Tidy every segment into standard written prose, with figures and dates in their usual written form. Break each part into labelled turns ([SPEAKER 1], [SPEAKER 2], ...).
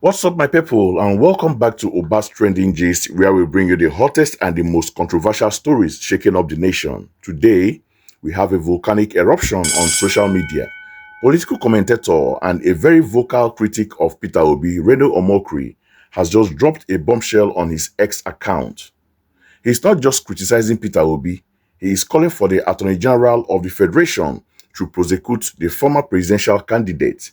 [SPEAKER 1] What's up, my people, and welcome back to Oba's Trending Gist, where we bring you the hottest and the most controversial stories shaking up the nation. Today, we have a volcanic eruption on social media. Political commentator and a very vocal critic of Peter Obi, Reno Omokri, has just dropped a bombshell on his X account. He's not just criticizing Peter Obi, he is calling for the Attorney General of the Federation to prosecute the former presidential candidate.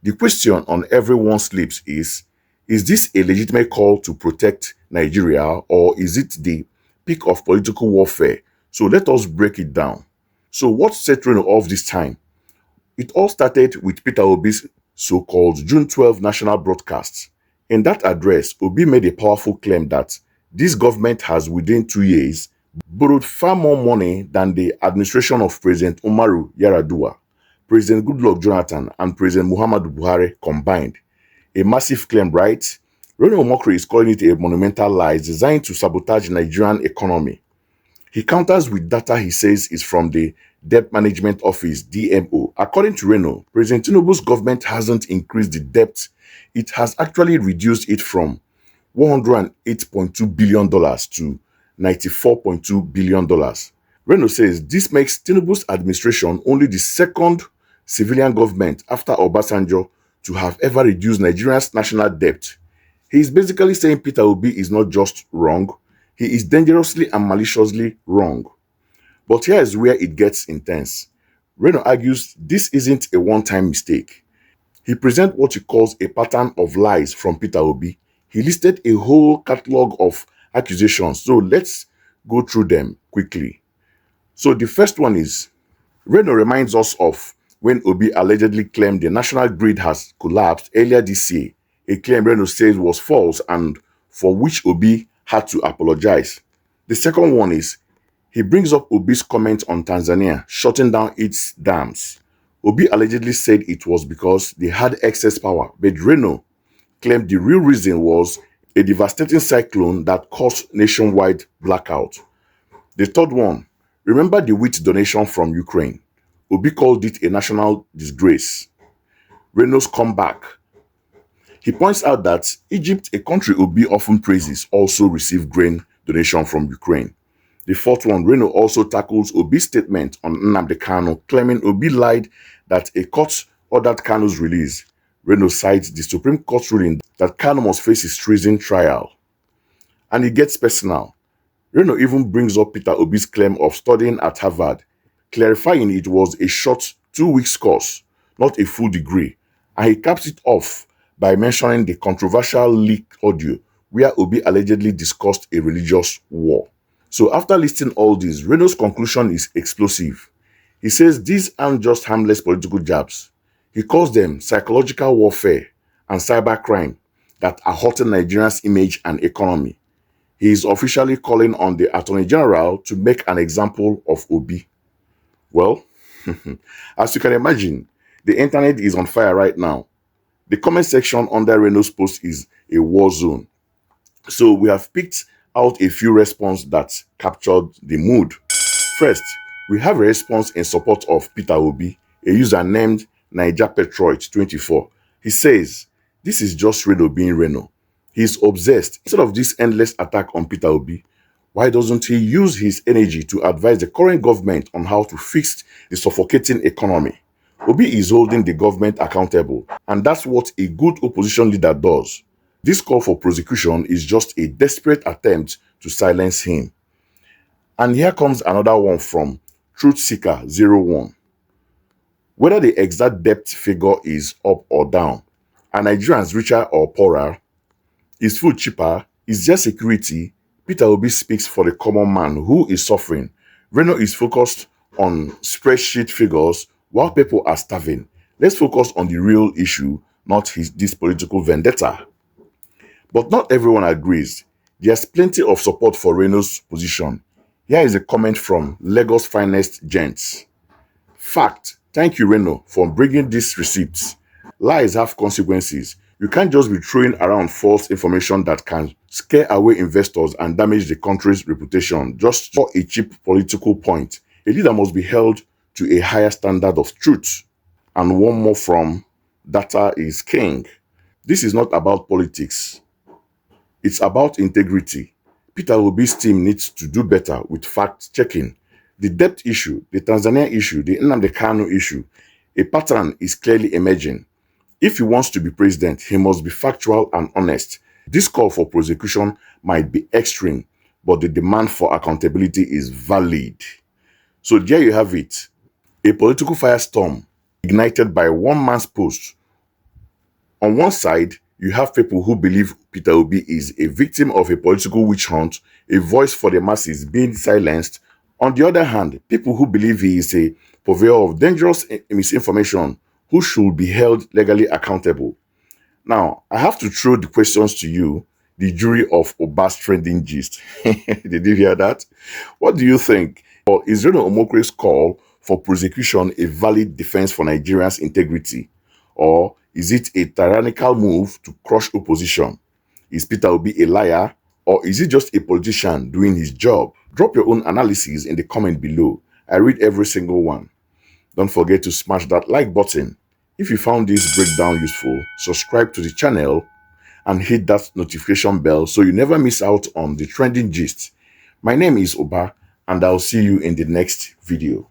[SPEAKER 1] The question on everyone's lips is this a legitimate call to protect Nigeria, or is it the peak of political warfare? So let us break it down. So what set Reno off this time? It all started with Peter Obi's so-called June 12 national broadcast. In that address, Obi made a powerful claim that this government has within 2 years borrowed far more money than the administration of President Umaru Yar'Adua, President Goodluck Jonathan, and President Muhammadu Buhari combined. A massive claim, right? Reno Omokri is calling it a monumental lie designed to sabotage the Nigerian economy. He counters with data he says is from the Debt Management Office, DMO. According to Reno, President Tinubu's government hasn't increased the debt. It has actually reduced it from $108.2 billion to $94.2 billion. Reno says this makes Tinubu's administration only the second civilian government after Obasanjo to have ever reduced Nigeria's national debt. He is basically saying Peter Obi is not just wrong, he is dangerously and maliciously wrong. But here is where it gets intense. Reno argues this isn't a one-time mistake. He presents what he calls a pattern of lies from Peter Obi. He listed a whole catalogue of accusations, so let's go through them quickly. So the first one is, Reno reminds us of when Obi allegedly claimed the national grid has collapsed earlier this year, a claim Reno says was false and for which Obi had to apologize. The second one is, he brings up Obi's comment on Tanzania shutting down its dams. Obi allegedly said it was because they had excess power, but Reno claimed the real reason was a devastating cyclone that caused nationwide blackout. The third one, remember the wheat donation from Ukraine? Obi called it a national disgrace. Reno's comeback. He points out that Egypt, a country Obi often praises, also received grain donation from Ukraine. The fourth one, Reno also tackles Obi's statement on Nnamdi Kanu, claiming Obi lied that a court ordered Kanu's release. Reno cites the Supreme Court ruling that Kanu must face his treason trial. And it gets personal. Reno even brings up Peter Obi's claim of studying at Harvard, clarifying it was a short 2 week course, not a full degree, and he caps it off by mentioning the controversial leaked audio where Obi allegedly discussed a religious war. So after listing all this, Reno's conclusion is explosive. He says these aren't just harmless political jabs. He calls them psychological warfare and cybercrime that are hurting Nigeria's image and economy. He is officially calling on the Attorney General to make an example of Obi. Well, as you can imagine, the internet is on fire right now. The comment section under Reno's post is a war zone. So we have picked out a few responses that captured the mood. First, we have a response in support of Peter Obi, a user named NigerPetroid24. He says, this is just Reno being Reno. He is obsessed. Instead of this endless attack on Peter Obi, why doesn't he use his energy to advise the current government on how to fix the suffocating economy? Obi is holding the government accountable, and that's what a good opposition leader does. This call for prosecution is just a desperate attempt to silence him. And here comes another one from TruthSeeker01. Whether the exact debt figure is up or down, are Nigerians richer or poorer? Is food cheaper? Is there security? Peter Obi speaks for the common man who is suffering. Reno is focused on spreadsheet figures while people are starving. Let's focus on the real issue, not this political vendetta. But not everyone agrees. There's plenty of support for Reno's position. Here is a comment from Lagos Finest Gents. Fact. Thank you, Reno, for bringing these receipts. Lies have consequences. You can't just be throwing around false information that can scare away investors and damage the country's reputation just for a cheap political point. A leader must be held to a higher standard of truth. And one more from Data is King. This is not about politics. It's about integrity. Peter Obi's team needs to do better with fact-checking. The debt issue, the Tanzania issue, the Nnamdi Kanu issue, a pattern is clearly emerging. If he wants to be president, he must be factual and honest. This call for prosecution might be extreme, but the demand for accountability is valid. So there you have it. A political firestorm ignited by one man's post. On one side, you have people who believe Peter Obi is a victim of a political witch hunt, a voice for the masses being silenced. On the other hand, people who believe he is a purveyor of dangerous misinformation who should be held legally accountable. Now, I have to throw the questions to you, the jury of Oba's trending gist. Did you hear that? What do you think? Or is Reno Omokri's call for prosecution a valid defense for Nigerians' integrity? Or is it a tyrannical move to crush opposition? Is Peter Obi a liar? Or is he just a politician doing his job? Drop your own analysis in the comment below. I read every single one. Don't forget to smash that like button. If you found this breakdown useful, subscribe to the channel and hit that notification bell so you never miss out on the trending gist. My name is Oba, and I'll see you in the next video.